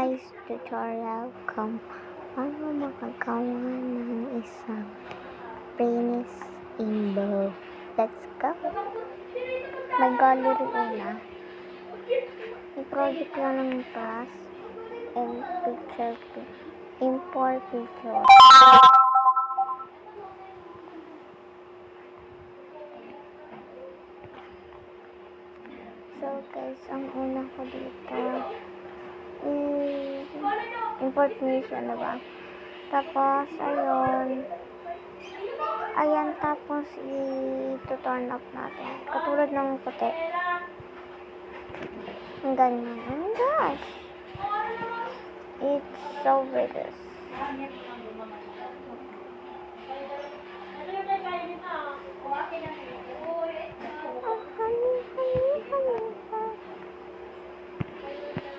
guys, tutorial kung paano makagawa ng isang penis symbol. Let's go! May gallery una. I-project lang ng plus and picture import picture. So guys, ang una ko dito import nyo siya, diba? Tapos, ayan, tapos i-turn up natin. Katulad ng puti. Ang ganyan. Oh my gosh! It's so British. Oh, honey.